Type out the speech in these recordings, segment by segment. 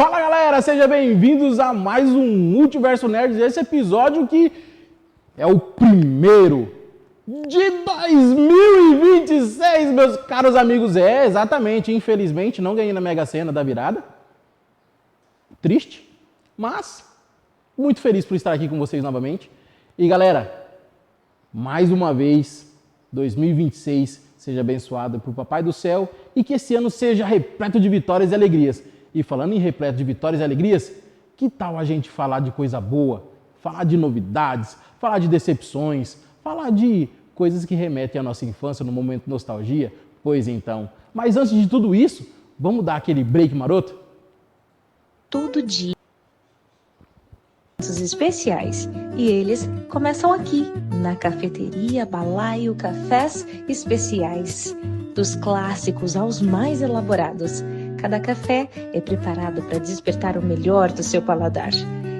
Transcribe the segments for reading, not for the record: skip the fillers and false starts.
Fala galera, sejam bem-vindos a mais um Multiverso Nerds. Esse episódio que é o primeiro de 2026, meus caros amigos. É, exatamente, infelizmente não ganhei na Mega Sena da virada. Triste, mas muito feliz por estar aqui com vocês novamente. E galera, mais uma vez, 2026 seja abençoado por Papai do Céu e que esse ano seja repleto de vitórias e alegrias. E falando em repleto de vitórias e alegrias, que tal a gente falar de coisa boa, falar de novidades, falar de decepções, falar de coisas que remetem à nossa infância no momento de nostalgia? Pois então, mas antes de tudo isso, vamos dar aquele break maroto? Todo dia especiais e eles começam aqui na Cafeteria Balaio Cafés Especiais, dos clássicos aos mais elaborados. Cada café é preparado para despertar o melhor do seu paladar.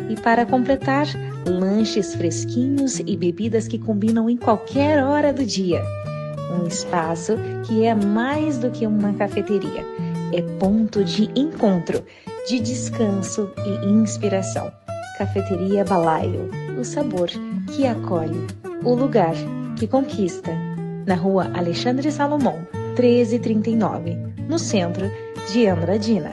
E para completar, lanches fresquinhos e bebidas que combinam em qualquer hora do dia. Um espaço que é mais do que uma cafeteria. É ponto de encontro, de descanso e inspiração. Cafeteria Balaio, o sabor que acolhe, o lugar que conquista. Na rua Alexandre Salomão, 1339, no centro de Andradina.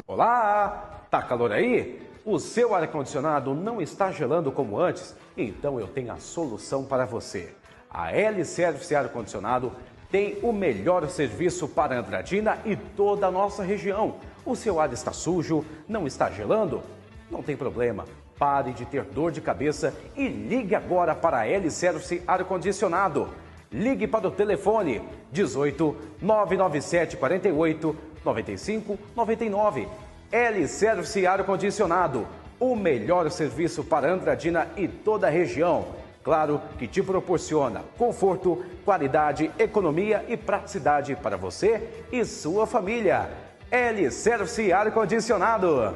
Olá! Tá calor aí? O seu ar-condicionado não está gelando como antes? Então eu tenho a solução para você. A L-Service Ar-Condicionado tem o melhor serviço para Andradina e toda a nossa região. O seu ar está sujo? Não está gelando? Não tem problema. Pare de ter dor de cabeça e ligue agora para a L-Service Ar-Condicionado. Ligue para o telefone 18 997 48 95 99. L-Service Ar-Condicionado, o melhor serviço para Andradina e toda a região. Claro que te proporciona conforto, qualidade, economia e praticidade para você e sua família. L-Service Ar-Condicionado.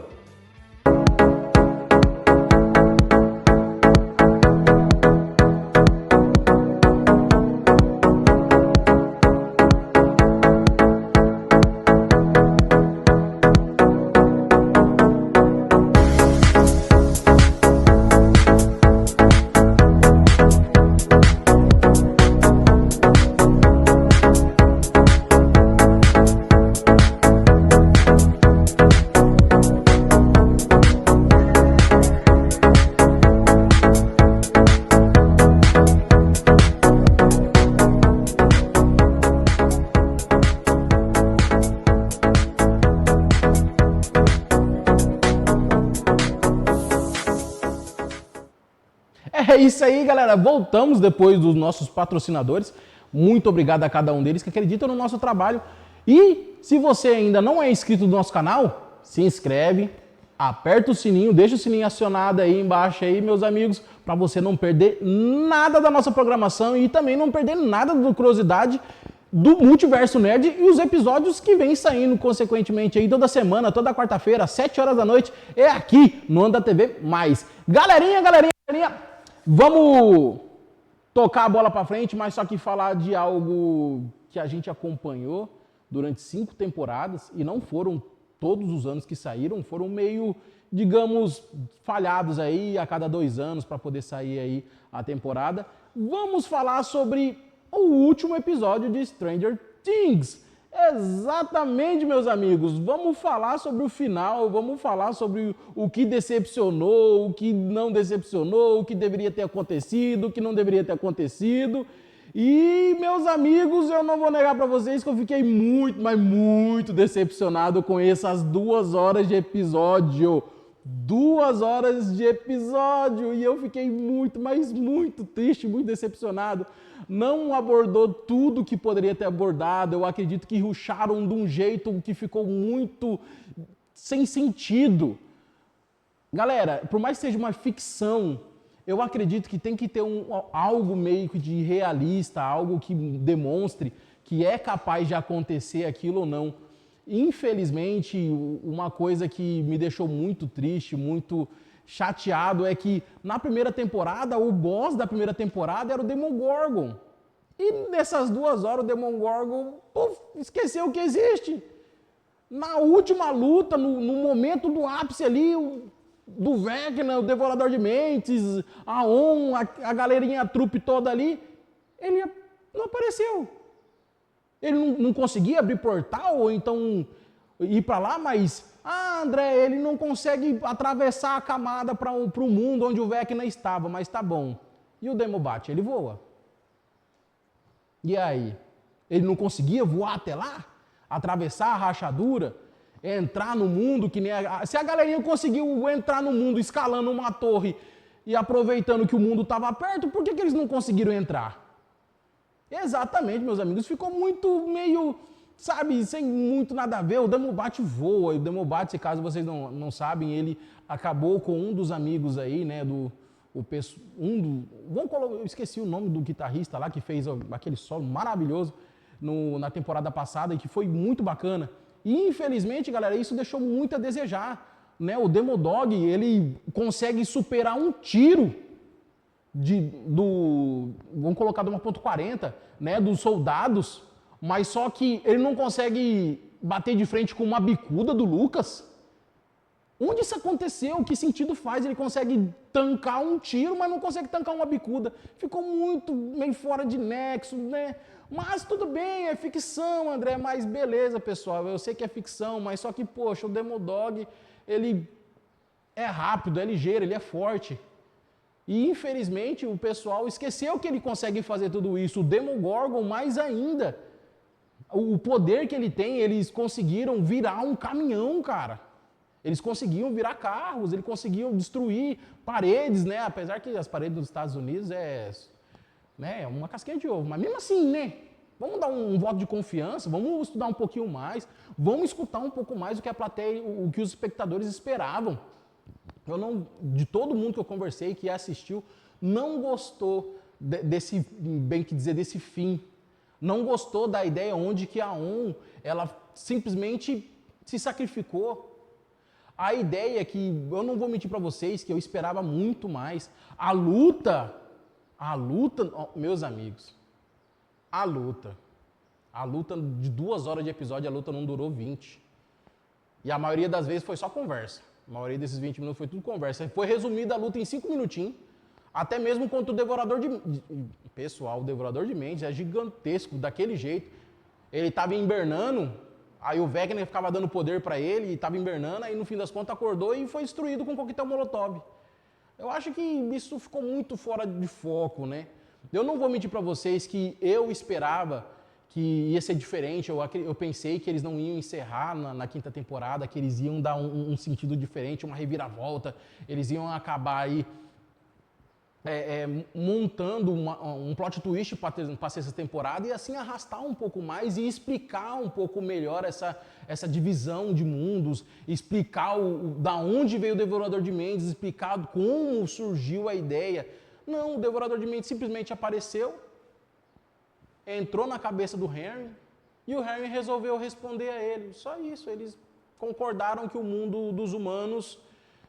É isso aí, galera. Voltamos depois dos nossos patrocinadores. Muito obrigado a cada um deles que acreditam no nosso trabalho. E se você ainda não é inscrito no nosso canal, se inscreve, aperta o sininho, deixa o sininho acionado aí embaixo aí, meus amigos, para você não perder nada da nossa programação e também não perder nada da curiosidade do Multiverso Nerd e os episódios que vem saindo consequentemente aí toda semana, toda quarta-feira, às 7 horas da noite, é aqui no Anda TV+. Galerinha, vamos tocar a bola para frente, mas só que falar de algo que a gente acompanhou durante 5 temporadas e não foram todos os anos que saíram, foram meio, digamos, falhados aí a cada 2 anos para poder sair aí a temporada. Vamos falar sobre o último episódio de Stranger Things. Exatamente, meus amigos. Vamos falar sobre o final, vamos falar sobre o que decepcionou, o que não decepcionou, o que deveria ter acontecido, o que não deveria ter acontecido. E, meus amigos, eu não vou negar para vocês que eu fiquei muito, mas muito decepcionado com essas 2 horas de episódio. 2 horas de episódio e eu fiquei muito, mas muito triste, muito decepcionado. Não abordou tudo que poderia ter abordado. Eu acredito que rucharam de um jeito que ficou muito sem sentido. Galera, por mais que seja uma ficção, eu acredito que tem que ter algo meio que de realista, algo que demonstre que é capaz de acontecer aquilo ou não. Infelizmente, uma coisa que me deixou muito triste, muito chateado, é que na primeira temporada, o boss da primeira temporada era o Demogorgon. E nessas 2 horas o Demogorgon esqueceu que existe. Na última luta, no momento do ápice ali, do Vecna, o Devorador de Mentes, a On, a galerinha, a trupe toda ali, ele não apareceu. Ele não conseguia abrir portal ou então ir para lá, mas, André, ele não consegue atravessar a camada para o mundo onde o Vecna estava, mas tá bom. E o Demobat, ele voa. E aí? Ele não conseguia voar até lá? Atravessar a rachadura? Entrar no mundo que nem se a galerinha conseguiu entrar no mundo escalando uma torre e aproveitando que o mundo estava perto, por que eles não conseguiram entrar? Exatamente, meus amigos, ficou muito meio, sabe, sem muito nada a ver. O Demobat voa, e o Demobat, se caso vocês não sabem, ele acabou com um dos amigos aí, né, eu esqueci o nome do guitarrista lá que fez aquele solo maravilhoso na temporada passada e que foi muito bacana. E infelizmente, galera, isso deixou muito a desejar, né? O Demodog, ele consegue superar um tiro vamos colocar do 1.40, né, dos soldados, mas só que ele não consegue bater de frente com uma bicuda do Lucas. Onde isso aconteceu? Que sentido faz? Ele consegue tancar um tiro, mas não consegue tancar uma bicuda. Ficou muito meio fora de nexo, né? Mas tudo bem, é ficção, André, mas beleza, pessoal, eu sei que é ficção, mas só que, poxa, o Demodog, ele é rápido, é ligeiro, ele é forte. E, infelizmente, o pessoal esqueceu que ele consegue fazer tudo isso. O Demogorgon, mais ainda. O poder que ele tem, eles conseguiram virar um caminhão, cara. Eles conseguiam virar carros, eles conseguiam destruir paredes, né? Apesar que as paredes dos Estados Unidos é uma casquinha de ovo. Mas mesmo assim, né? Vamos dar um voto de confiança, vamos estudar um pouquinho mais, vamos escutar um pouco mais o que a plateia, o que os espectadores esperavam. De todo mundo que eu conversei, que assistiu, não gostou desse, bem que dizer, desse fim. Não gostou da ideia onde que a ON, ela simplesmente se sacrificou. A ideia que, eu não vou mentir para vocês, que eu esperava muito mais. A luta, meus amigos, a luta de 2 horas de episódio, a luta não durou 20. E a maioria das vezes foi só conversa. A maioria desses 20 minutos foi tudo conversa. Foi resumida a luta em 5 minutinhos. Até mesmo contra o Devorador Pessoal, o Devorador de Mentes é gigantesco, daquele jeito. Ele estava hibernando, aí o Vecna ficava dando poder para ele, e estava hibernando, aí no fim das contas acordou e foi destruído com um coquetel Molotov. Eu acho que isso ficou muito fora de foco, né? Eu não vou mentir para vocês que eu esperava que ia ser diferente, eu pensei que eles não iam encerrar na 5ª temporada, que eles iam dar um sentido diferente, uma reviravolta, eles iam acabar aí montando um plot twist para a 6ª temporada e assim arrastar um pouco mais e explicar um pouco melhor essa divisão de mundos, explicar da onde veio o Devorador de Mentes, explicar como surgiu a ideia. Não, o Devorador de Mentes simplesmente apareceu, entrou na cabeça do Henry e o Henry resolveu responder a ele. Só isso, eles concordaram que o mundo dos humanos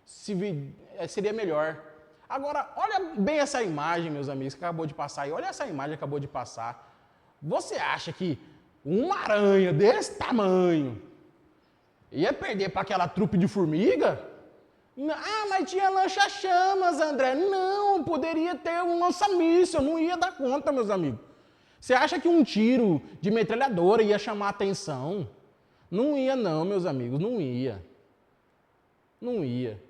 seria melhor. Agora, olha bem essa imagem, meus amigos, que acabou de passar aí. Olha essa imagem que acabou de passar. Você acha que uma aranha desse tamanho ia perder para aquela trupe de formiga? Mas tinha lança-chamas, André. Não, poderia ter um lança-míssil, não ia dar conta, meus amigos. Você acha que um tiro de metralhadora ia chamar atenção? Não ia não, meus amigos, não ia. Não ia.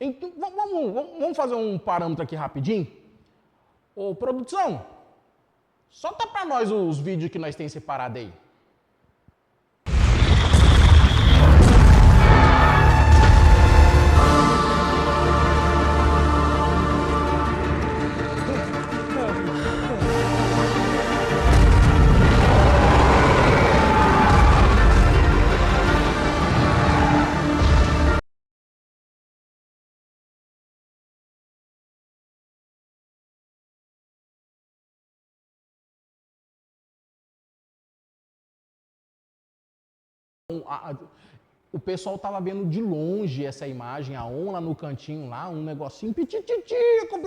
Então, vamos fazer um parâmetro aqui rapidinho? Ô, produção, solta para nós os vídeos que nós temos separado aí. Então, o pessoal tava vendo de longe essa imagem, a On lá no cantinho, lá, um negocinho, pitititico,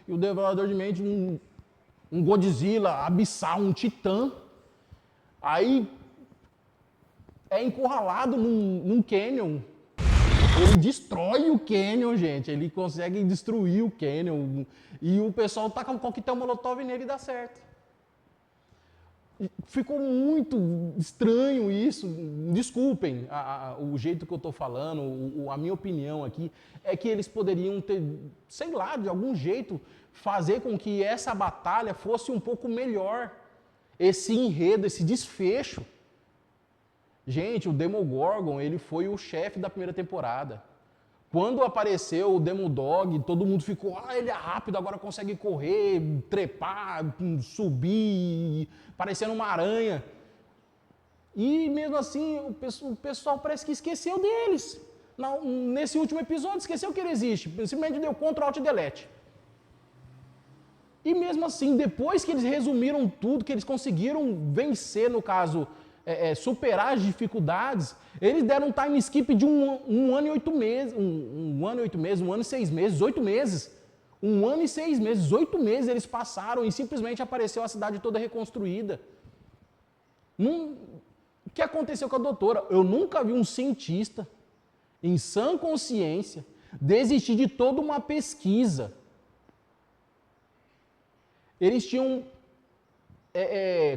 e o Devorador de Mentes, um Godzilla abissal, um titã. Aí é encurralado num canyon. Ele destrói o canyon, gente. Ele consegue destruir o canyon. E o pessoal taca um coquetel molotov nele e dá certo. Ficou muito estranho isso. Desculpem o jeito que eu estou falando, a minha opinião aqui é que eles poderiam ter, sei lá, de algum jeito, fazer com que essa batalha fosse um pouco melhor. Esse enredo, esse desfecho. Gente, o Demogorgon, ele foi o chefe da primeira temporada. Quando apareceu o Demodog, todo mundo ficou, ele é rápido, agora consegue correr, trepar, subir, parecendo uma aranha. E mesmo assim, o pessoal parece que esqueceu deles. Nesse último episódio, esqueceu que ele existe. Simplesmente deu Ctrl Alt Delete. E mesmo assim, depois que eles resumiram tudo, que eles conseguiram vencer, no caso, superar as dificuldades, eles deram um time skip de um ano e 8 meses, um ano e 8 meses, 1 ano e 6 meses, 8 meses. 1 ano e 6 meses, 8 meses eles passaram e simplesmente apareceu a cidade toda reconstruída. O que aconteceu com a doutora? Eu nunca vi um cientista, em sã consciência, desistir de toda uma pesquisa. Eles tinham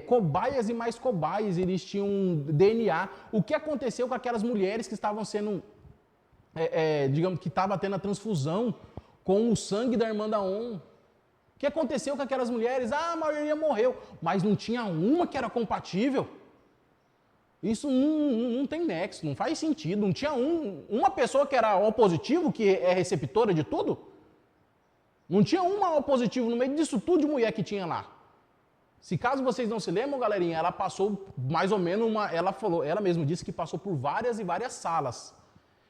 cobaias e mais cobaias, eles tinham DNA. O que aconteceu com aquelas mulheres que estavam sendo, digamos, que estava tendo a transfusão com o sangue da irmã da On? O que aconteceu com aquelas mulheres? A maioria morreu, mas não tinha uma que era compatível. Isso não tem nexo, não faz sentido. Não tinha uma pessoa que era O positivo, que é receptora de tudo? Não tinha uma O positivo no meio disso tudo de mulher que tinha lá. Se caso vocês não se lembram, galerinha, ela passou mais ou menos ela mesma disse que passou por várias e várias salas.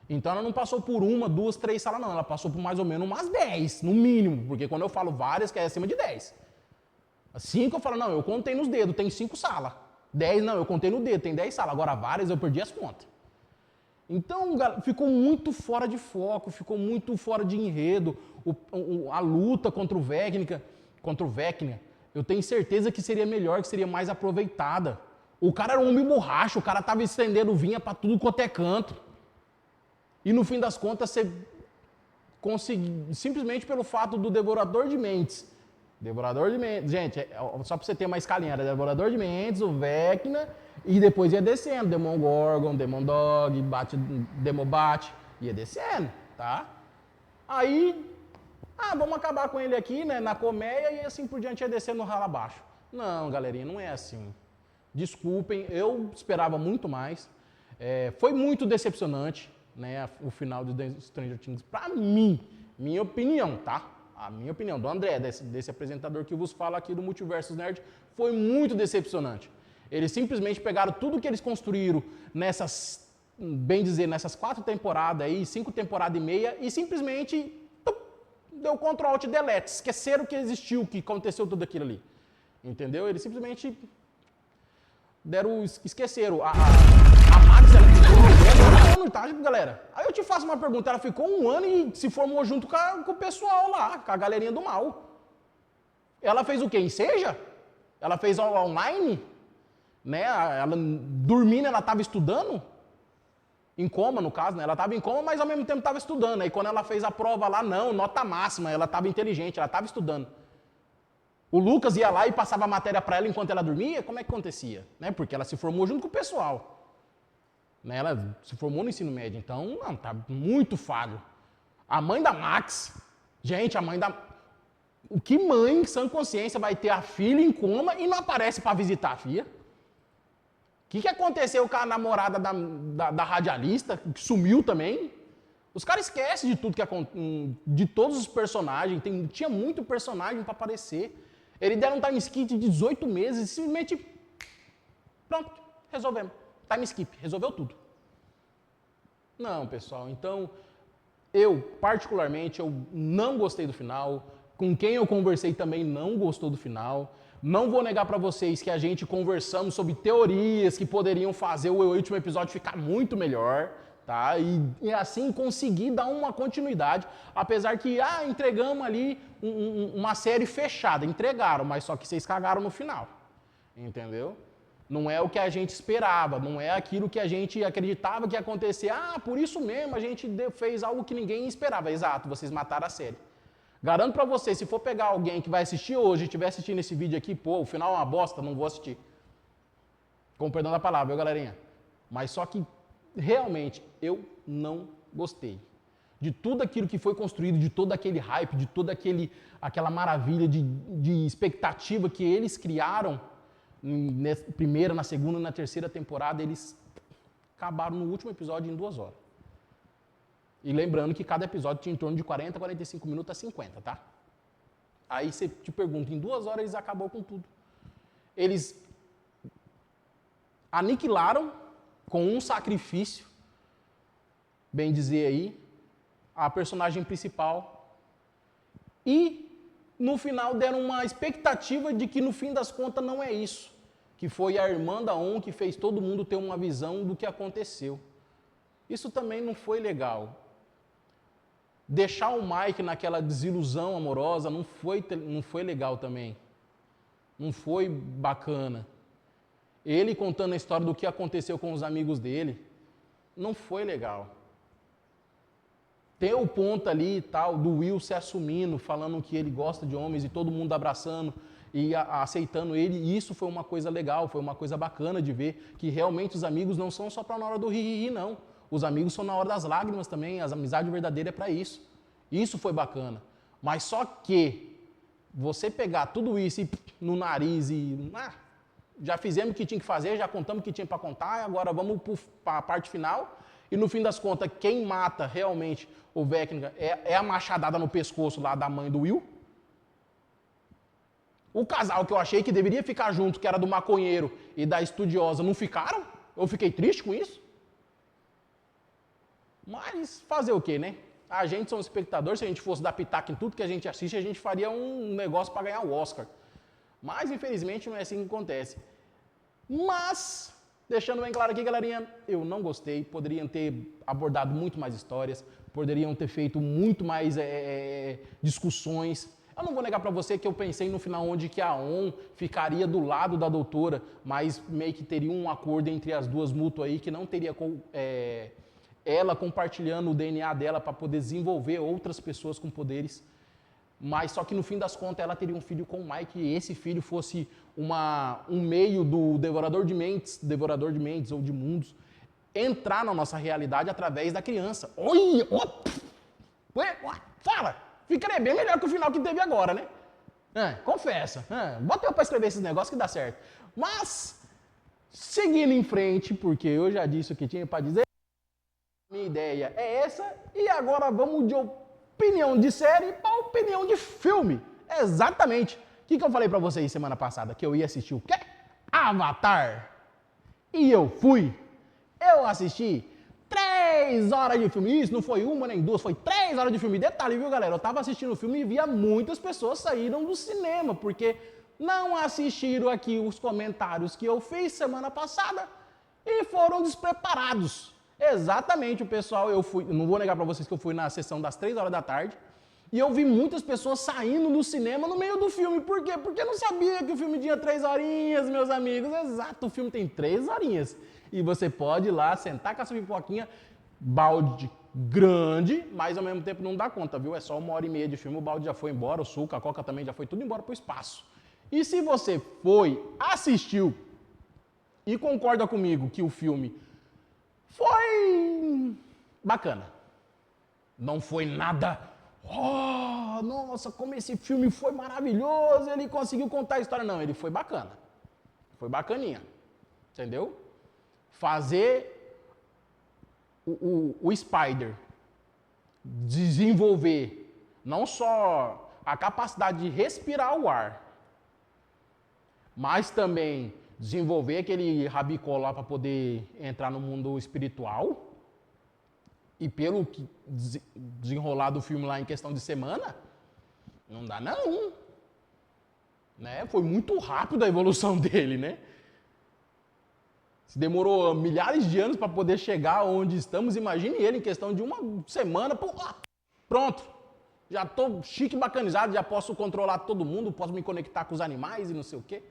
Então ela não passou por 1, 2, 3 salas não, ela passou por mais ou menos umas 10, no mínimo, porque quando eu falo várias, que é acima de 10. 5 eu falo, não, eu contei nos dedos, tem 5 salas. 10 não, eu contei no dedo, tem 10 salas. Agora várias eu perdi as contas. Então ficou muito fora de foco, ficou muito fora de enredo. A luta contra o Vecna, eu tenho certeza que seria melhor, que seria mais aproveitada. O cara era um homem borracho, o cara tava estendendo vinha para tudo quanto é canto. E no fim das contas, você conseguiu, simplesmente pelo fato do Devorador de Mentes. Gente, só para você ter uma escalinha, era Devorador de Mentes, o Vecna, e depois ia descendo, Demogorgon, Demodog, Demobate, ia descendo, tá? Aí, vamos acabar com ele aqui, né, na colmeia, e assim por diante ia descendo no ralo abaixo. Não, galerinha, não é assim. Desculpem, eu esperava muito mais. Foi muito decepcionante, né, o final de Stranger Things, pra mim, minha opinião, tá? A minha opinião, do André, desse apresentador que vos fala aqui do Multiversus Nerd, foi muito decepcionante. Eles simplesmente pegaram tudo que eles construíram nessas 4 temporadas aí, 5 temporadas e meia, e simplesmente deu Ctrl Alt Delete, esqueceram que existiu, que aconteceu tudo aquilo ali. Entendeu? Eles simplesmente esqueceram. A Max, ela ficou 1 ano, tá, galera? Aí eu te faço uma pergunta, ela ficou 1 ano e se formou junto com o pessoal lá, com a galerinha do mal. Ela fez o quê? Em Seja? Ela fez online? Né? Ela dormindo, ela estava estudando? Em coma, no caso, né? Ela estava em coma, mas ao mesmo tempo estava estudando. Aí quando ela fez a prova lá, não, nota máxima, ela estava inteligente, ela estava estudando. O Lucas ia lá e passava a matéria para ela enquanto ela dormia? Como é que acontecia? Né? Porque ela se formou junto com o pessoal. Né? Ela se formou no ensino médio, então, não, tá muito falho. A mãe da Max, gente, o que mãe, em sã consciência, vai ter a filha em coma e não aparece para visitar a filha? O que aconteceu com a namorada da radialista, que sumiu também? Os caras esquecem de tudo de todos os personagens, tinha muito personagem para aparecer. Eles deram um time skip de 18 meses e simplesmente, pronto, resolvemos. Time skip, resolveu tudo. Não, pessoal, então, particularmente, eu não gostei do final. com quem eu conversei também não gostou do final. Não vou negar para vocês que a gente conversamos sobre teorias que poderiam fazer o último episódio ficar muito melhor, tá? E assim conseguir dar uma continuidade, apesar que entregamos ali uma série fechada, entregaram, mas só que vocês cagaram no final, entendeu? Não é o que a gente esperava, não é aquilo que a gente acreditava que ia acontecer. Por isso mesmo a gente fez algo que ninguém esperava. Exato, vocês mataram a série. Garanto pra você, se for pegar alguém que vai assistir hoje e estiver assistindo esse vídeo aqui, o final é uma bosta, não vou assistir. Com perdão da palavra, viu, galerinha? Mas só que, realmente, eu não gostei. De tudo aquilo que foi construído, de todo aquele hype, de toda aquela maravilha de expectativa que eles criaram, na primeira, na segunda e na terceira temporada, eles acabaram no último episódio em 2 horas. E lembrando que cada episódio tinha em torno de 40, 45 minutos a 50, tá? Aí você te pergunta, em 2 horas eles acabou com tudo. Eles aniquilaram com um sacrifício, bem dizer aí, a personagem principal. E no final deram uma expectativa de que no fim das contas não é isso. Que foi a irmã da On que fez todo mundo ter uma visão do que aconteceu. Isso também não foi legal. Deixar o Mike naquela desilusão amorosa não foi legal também. Não foi bacana. Ele contando a história do que aconteceu com os amigos dele, não foi legal. Tem o ponto ali tal do Will se assumindo, falando que ele gosta de homens e todo mundo abraçando e aceitando ele, e isso foi uma coisa legal, foi uma coisa bacana de ver que realmente os amigos não são só para na hora do ri, não. Os amigos são na hora das lágrimas também, a amizade verdadeira é para isso. Isso foi bacana. Mas só que você pegar tudo isso e no nariz e já fizemos o que tinha que fazer, já contamos o que tinha para contar, agora vamos para a parte final. E no fim das contas, quem mata realmente o Vecna é a machadada no pescoço lá da mãe do Will. O casal que eu achei que deveria ficar junto, que era do maconheiro e da estudiosa, não ficaram? Eu fiquei triste com isso. Mas fazer o quê, né? A gente são espectadores, se a gente fosse dar pitaco em tudo que a gente assiste, a gente faria um negócio para ganhar o Oscar. Mas, infelizmente, não é assim que acontece. Mas, deixando bem claro aqui, galerinha, eu não gostei. Poderiam ter abordado muito mais histórias, poderiam ter feito muito mais discussões. Eu não vou negar para você que eu pensei no final onde que a On ficaria do lado da doutora, mas meio que teria um acordo entre as duas mútuo aí, que não teria ela compartilhando o DNA dela para poder desenvolver outras pessoas com poderes. Mas só que no fim das contas ela teria um filho com o Mike e esse filho fosse um meio do devorador de mentes ou de mundos, entrar na nossa realidade através da criança. Oi! Fala! Ficaria bem melhor que o final que teve agora, né? Confessa. Bota eu para escrever esses negócios que dá certo. Mas, seguindo em frente, porque eu já disse o que tinha para dizer, minha ideia é essa, e agora vamos de opinião de série para opinião de filme. Exatamente. O que eu falei para vocês semana passada? Que eu ia assistir o quê? Avatar. E eu fui. Eu assisti 3 horas de filme. Isso não foi uma nem duas, foi 3 horas de filme. Detalhe, viu, galera? Eu tava assistindo o filme e via muitas pessoas saíram do cinema, porque não assistiram aqui os comentários que eu fiz semana passada e foram despreparados. Exatamente, o pessoal, eu não vou negar para vocês que eu fui na sessão das 3 horas da tarde e eu vi muitas pessoas saindo do cinema no meio do filme. Por quê? Porque eu não sabia que o filme tinha 3 horinhas, meus amigos. Exato, o filme tem 3 horinhas. E você pode ir lá, sentar com a sua pipoquinha, balde grande, mas ao mesmo tempo não dá conta, viu? É só 1h30 de filme, o balde já foi embora, o suco, a coca também já foi tudo embora pro espaço. E se você assistiu e concorda comigo que o filme foi bacana. Não foi nada, nossa, como esse filme foi maravilhoso, ele conseguiu contar a história. Não, ele foi bacana. Foi bacaninha. Entendeu? Fazer o Spider desenvolver não só a capacidade de respirar o ar, mas também desenvolver aquele rabicó lá para poder entrar no mundo espiritual. E pelo desenrolar do filme lá em questão de semana, Não dá não. Né? Foi muito rápido a evolução dele, né? Se demorou milhares de anos para poder chegar onde estamos, imagine ele em questão de uma semana, pronto. Já estou chique, bacanizado, já posso controlar todo mundo, posso me conectar com os animais e não sei o quê.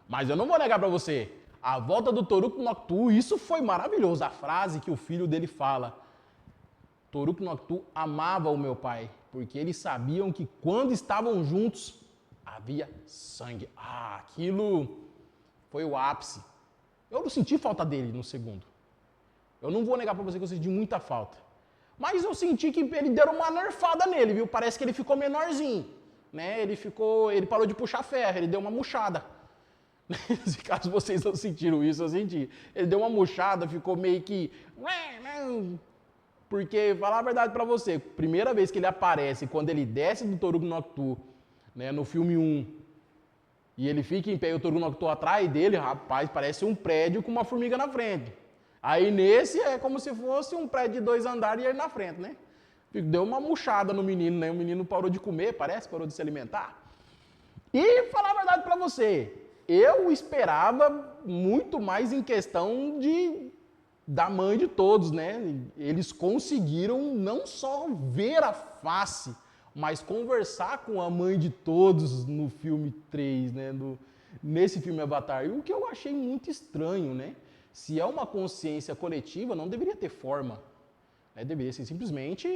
Mas eu não vou negar para você, a volta do Toruk Noktu, isso foi maravilhoso. A frase que o filho dele fala, Toruk Noktu amava o meu pai, porque eles sabiam que quando estavam juntos, havia sangue. Aquilo foi o ápice. Eu não senti falta dele no segundo. Eu não vou negar para você que eu senti muita falta. Mas eu senti que ele deu uma nerfada nele, viu? Parece que ele ficou menorzinho, né? Ele parou de puxar ferro, ele deu uma murchada. Se caso vocês não sentiram isso, eu senti. Ele deu uma murchada, ficou meio que... Porque, falar a verdade para você, primeira vez que ele aparece, quando ele desce do Toruk Noktu, né, no filme 1, e ele fica em pé e o Toruk Noktu atrás dele, rapaz, parece um prédio com uma formiga na frente. Aí nesse é como se fosse um prédio de 2 andares e ele na frente, né? Deu uma murchada no menino, né? O menino parou de comer, parou de se alimentar. E falar a verdade para você, eu esperava muito mais em questão da mãe de todos, né? Eles conseguiram não só ver a face, mas conversar com a mãe de todos no filme 3, né? Nesse filme Avatar. E o que eu achei muito estranho, né? Se é uma consciência coletiva, não deveria ter forma. Né? Deveria ser simplesmente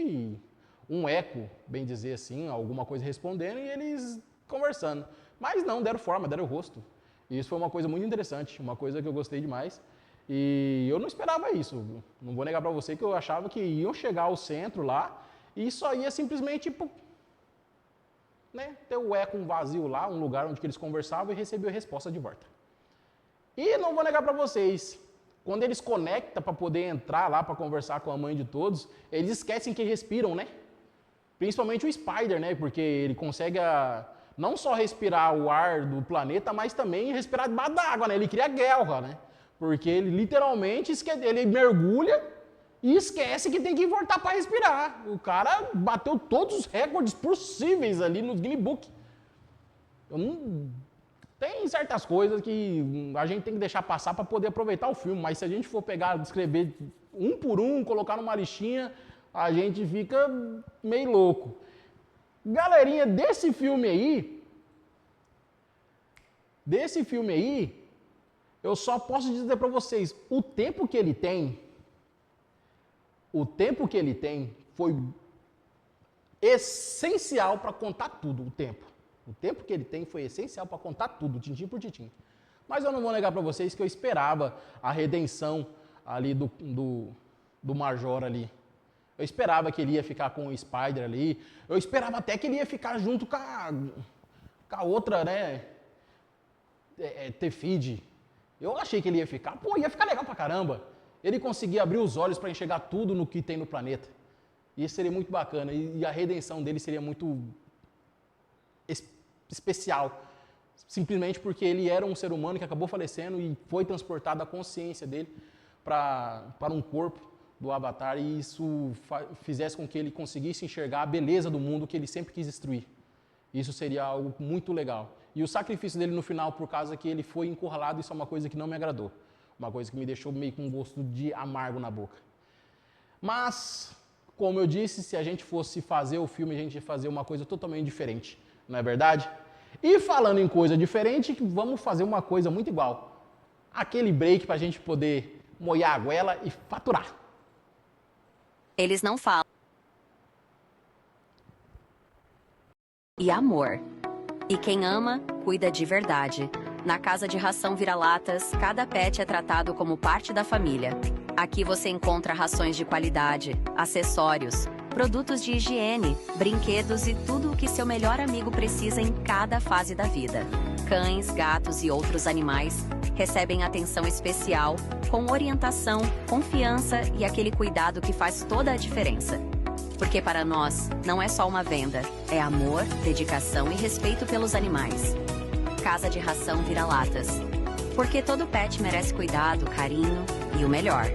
um eco, bem dizer assim, alguma coisa respondendo e eles conversando. Mas não, deram forma, deram rosto. E isso foi uma coisa muito interessante, uma coisa que eu gostei demais. E eu não esperava isso. Não vou negar para você que eu achava que iam chegar ao centro lá e só ia simplesmente né, ter o eco, um vazio lá, um lugar onde eles conversavam e recebiam a resposta de volta. E não vou negar para vocês, quando eles conectam para poder entrar lá para conversar com a mãe de todos, eles esquecem que respiram, né? Principalmente o Spider, né? Porque ele consegue não só respirar o ar do planeta, mas também respirar debaixo d'água, né? Ele cria guerra, né? Porque ele literalmente ele mergulha e esquece que tem que voltar para respirar. O cara bateu todos os recordes possíveis ali no Guinness Book. Tem certas coisas que a gente tem que deixar passar para poder aproveitar o filme, mas se a gente for pegar, descrever um por um, colocar numa listinha, a gente fica meio louco. Galerinha, desse filme aí, eu só posso dizer para vocês, o tempo que ele tem foi essencial para contar tudo, o tempo. O tempo que ele tem foi essencial para contar tudo, tintim por tintim. Mas eu não vou negar para vocês que eu esperava a redenção ali do Major ali. Eu esperava que ele ia ficar com o Spider ali. Eu esperava até que ele ia ficar junto com a outra, né? Tefid. Eu achei que ele ia ficar. Ia ficar legal pra caramba. Ele conseguia abrir os olhos para enxergar tudo no que tem no planeta. Isso seria muito bacana. E a redenção dele seria muito especial. Simplesmente porque ele era um ser humano que acabou falecendo e foi transportada a consciência dele para um corpo do Avatar, e isso fizesse com que ele conseguisse enxergar a beleza do mundo que ele sempre quis destruir. Isso seria algo muito legal. E o sacrifício dele no final, por causa que ele foi encurralado, isso é uma coisa que não me agradou. Uma coisa que me deixou meio com um gosto de amargo na boca. Mas, como eu disse, se a gente fosse fazer o filme, a gente ia fazer uma coisa totalmente diferente. Não é verdade? E falando em coisa diferente, vamos fazer uma coisa muito igual. Aquele break para a gente poder molhar a goela e faturar. Eles não falam. E amor. E quem ama, cuida de verdade. Na Casa de Ração Vira-Latas, cada pet é tratado como parte da família. Aqui você encontra rações de qualidade, acessórios, produtos de higiene, brinquedos e tudo o que seu melhor amigo precisa em cada fase da vida. Cães, gatos e outros animais recebem atenção especial, com orientação, confiança e aquele cuidado que faz toda a diferença. Porque para nós, não é só uma venda, é amor, dedicação e respeito pelos animais. Casa de Ração Vira-Latas. Porque todo pet merece cuidado, carinho e o melhor.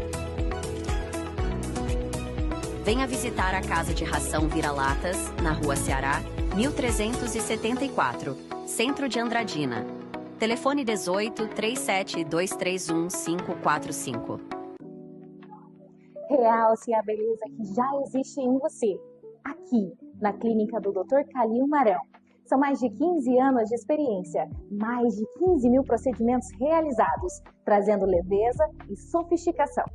Venha visitar a Casa de Ração Vira-Latas, na Rua Ceará, 1374, Centro de Andradina. Telefone 18 37 231 545. Realce a beleza que já existe em você, aqui, na clínica do Dr. Calil Marão. São mais de 15 anos de experiência, mais de 15 mil procedimentos realizados, trazendo leveza e sofisticação.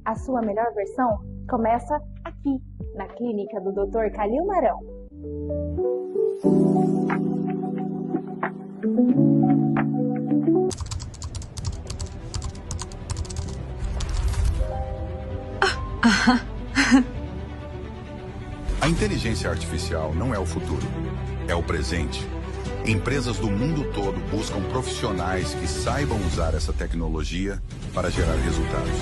A sua melhor versão começa aqui, na clínica do Dr. Calil Marão. A inteligência artificial não é o futuro, é o presente. Empresas do mundo todo buscam profissionais que saibam usar essa tecnologia para gerar resultados.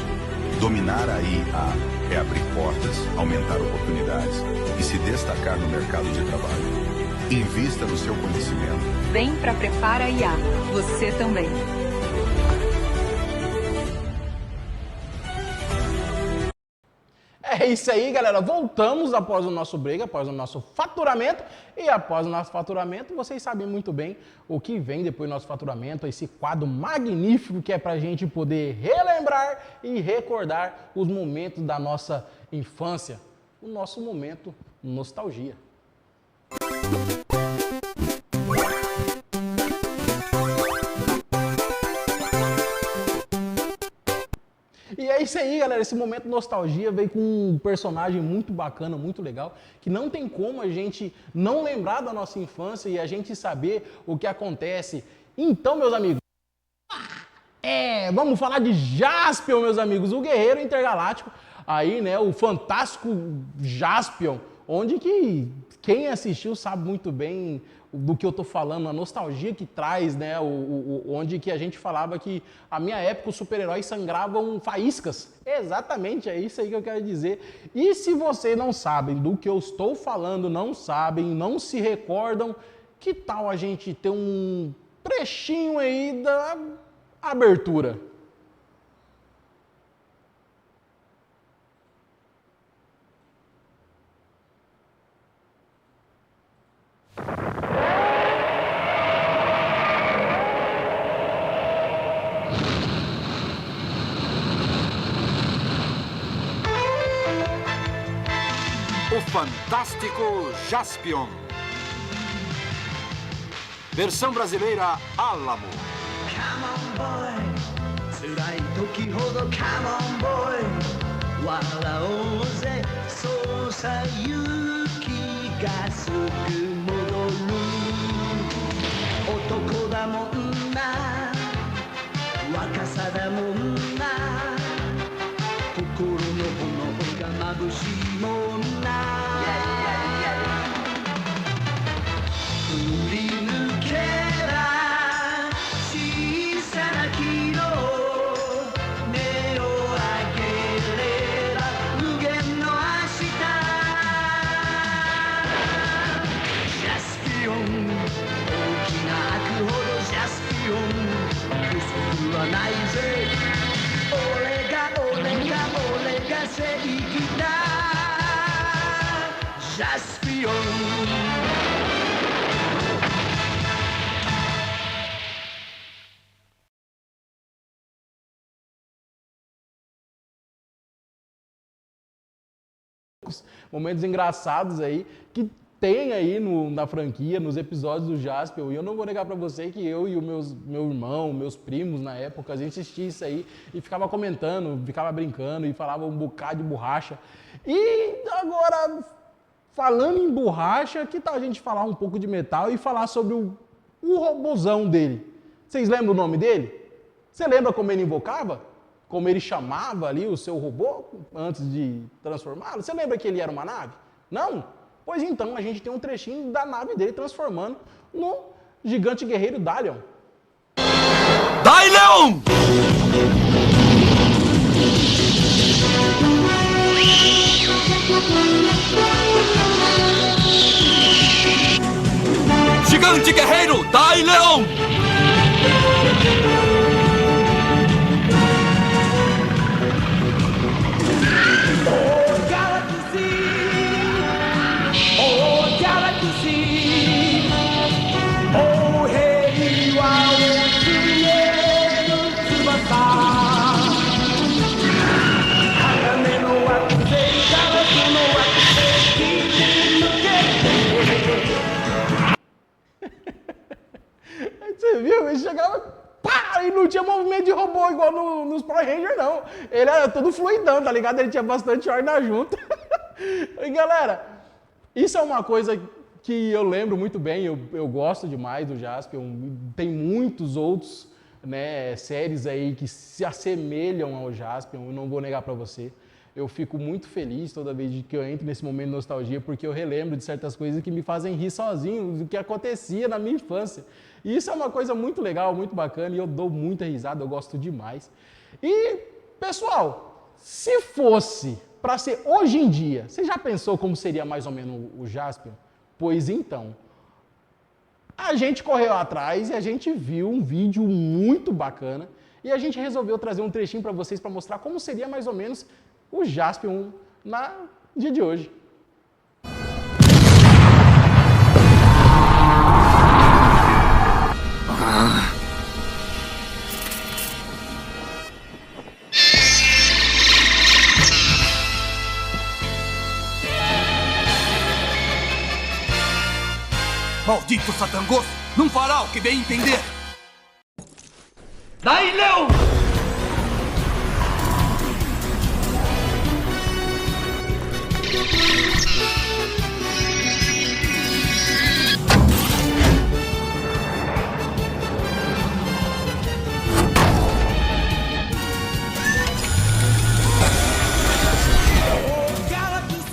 Dominar a IA é abrir portas, aumentar oportunidades e se destacar no mercado de trabalho. Invista no seu conhecimento. Vem para Prepara IA, você também. É isso aí, galera. Voltamos após o nosso break, após o nosso faturamento. E após o nosso faturamento, vocês sabem muito bem o que vem depois do nosso faturamento. Esse quadro magnífico que é pra gente poder relembrar e recordar os momentos da nossa infância. O nosso momento nostalgia. E é isso aí, galera. Esse momento nostalgia veio com um personagem muito bacana, muito legal, que não tem como a gente não lembrar da nossa infância e a gente saber o que acontece. Então, meus amigos, vamos falar de Jaspion, meus amigos, o guerreiro intergaláctico, aí, né, o fantástico Jaspion, onde que quem assistiu sabe muito bem do que eu tô falando, a nostalgia que traz, né, onde que a gente falava que a minha época os super-heróis sangravam faíscas. Exatamente, é isso aí que eu quero dizer. E se vocês não sabem do que eu estou falando, não sabem, não se recordam, que tal a gente ter um trechinho aí da abertura? Fantástico Jaspion. Versão brasileira Alamo. Come on boy, 辛い時ほど Come on boy, 笑おうぜ、そうさ勇気がすぐ戻る。男だもんな、若さだもんな、心の炎が眩しいもんな。振り抜けば小さな希望、目を上げれば無限の明日。ジャスピオン、大きな悪ほどジャスピオン、不足はないぜ。俺が正義だ。ジャスピオン。Momentos engraçados aí que tem aí na franquia, nos episódios do Jaspion. E eu não vou negar pra você que eu e o meu irmão, meus primos na época, a gente assistia isso aí e ficava comentando, ficava brincando e falava um bocado de borracha. E agora, falando em borracha, que tal a gente falar um pouco de metal e falar sobre o robozão dele? Vocês lembram o nome dele? Você lembra como ele invocava? Como ele chamava ali o seu robô antes de transformá-lo? Você lembra que ele era uma nave? Não? Pois então, a gente tem um trechinho da nave dele transformando no gigante guerreiro Dalion. Dalion! Gigante guerreiro Dalion! Você viu? Ele chegava, pá, e não tinha movimento de robô igual nos Power Rangers, não. Ele era todo fluidão, tá ligado? Ele tinha bastante ordem na junta. E galera, isso é uma coisa que eu lembro muito bem, eu gosto demais do Jaspion. Tem muitos outros, né, séries aí que se assemelham ao Jaspion, eu não vou negar pra você. Eu fico muito feliz toda vez que eu entro nesse momento de nostalgia, porque eu relembro de certas coisas que me fazem rir sozinho, do que acontecia na minha infância. E isso é uma coisa muito legal, muito bacana, e eu dou muita risada, eu gosto demais. E, pessoal, se fosse para ser hoje em dia, você já pensou como seria mais ou menos o Jaspion? Pois então, a gente correu atrás e a gente viu um vídeo muito bacana, e a gente resolveu trazer um trechinho para vocês para mostrar como seria mais ou menos o Jaspion no dia de hoje. Maldito Satangos não fará o que bem entender! Dalion!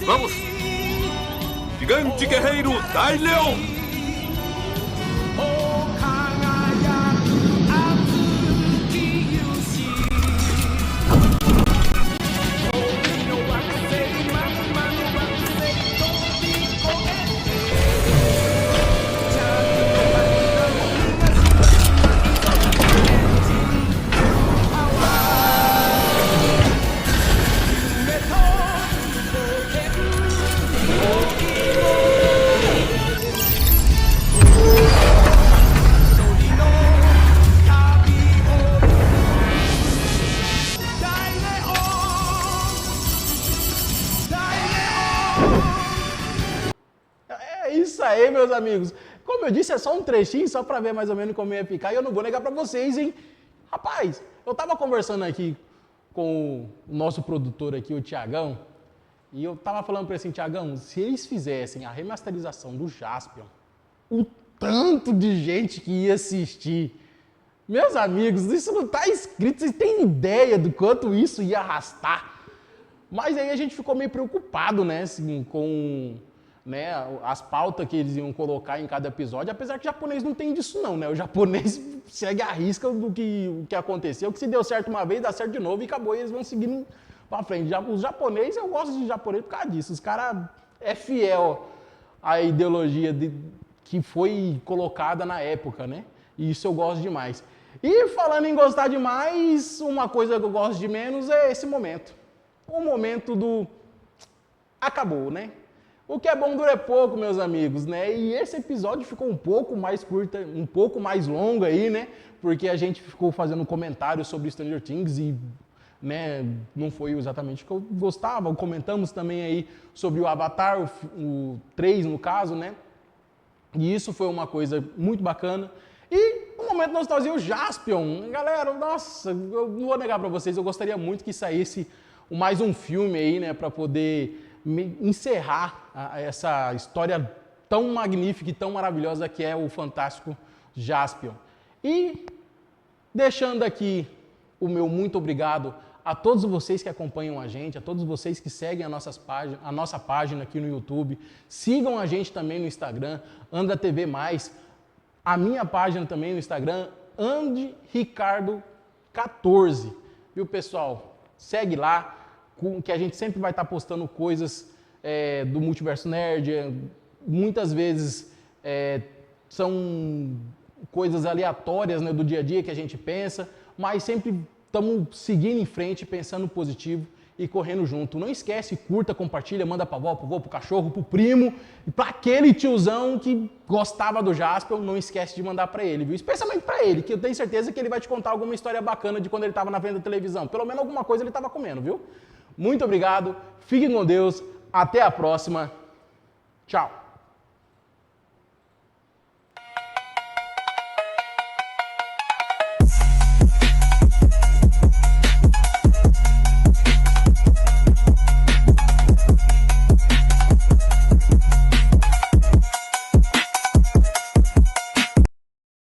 Vamos! Gigante guerreiro Dalion! É isso aí, meus amigos. Como eu disse, é só um trechinho, só para ver mais ou menos como ia ficar. E eu não vou negar para vocês, hein? Rapaz, eu tava conversando aqui com o nosso produtor aqui, o Tiagão, e eu tava falando para ele assim, Tiagão, se eles fizessem a remasterização do Jaspion, o tanto de gente que ia assistir. Meus amigos, isso não tá escrito, vocês têm ideia do quanto isso ia arrastar? Mas aí a gente ficou meio preocupado, né, assim, com, né, as pautas que eles iam colocar em cada episódio, apesar que o japonês não tem disso não, né? O japonês segue a risca do que aconteceu, que se deu certo uma vez, dá certo de novo e acabou, e eles vão seguindo pra frente. Os japoneses, eu gosto de japonês por causa disso, os caras é fiel à ideologia que foi colocada na época, né? E isso eu gosto demais. E falando em gostar demais, uma coisa que eu gosto de menos é esse momento. O momento do acabou, né? O que é bom dura pouco, meus amigos, né? E esse episódio ficou um pouco mais curto, um pouco mais longo aí, né? Porque a gente ficou fazendo comentários sobre Stranger Things e, né, não foi exatamente o que eu gostava. Comentamos também aí sobre o Avatar, o 3 no caso, né? E isso foi uma coisa muito bacana. E o momento nostalgia, o Jaspion. Galera, nossa, eu não vou negar pra vocês, eu gostaria muito que saísse mais um filme aí, né, pra poder encerrar essa história tão magnífica e tão maravilhosa que é o fantástico Jaspion. E deixando aqui o meu muito obrigado a todos vocês que acompanham a gente, a todos vocês que seguem a nossa página aqui no YouTube, sigam a gente também no Instagram, Andra TV+, a minha página também no Instagram, AndyRicardo14, viu pessoal? Segue lá, que a gente sempre vai estar postando coisas do Multiverso Nerd, muitas vezes são coisas aleatórias, né, do dia a dia que a gente pensa, mas sempre estamos seguindo em frente, pensando positivo e correndo junto. Não esquece, curta, compartilha, manda pra avó, pro vô, pro cachorro, pro primo, e pra aquele tiozão que gostava do Jaspion, não esquece de mandar pra ele, viu? Especialmente pra ele, que eu tenho certeza que ele vai te contar alguma história bacana de quando ele estava na frente da televisão. Pelo menos alguma coisa ele estava comendo, viu? Muito obrigado, fiquem com Deus, até a próxima, tchau!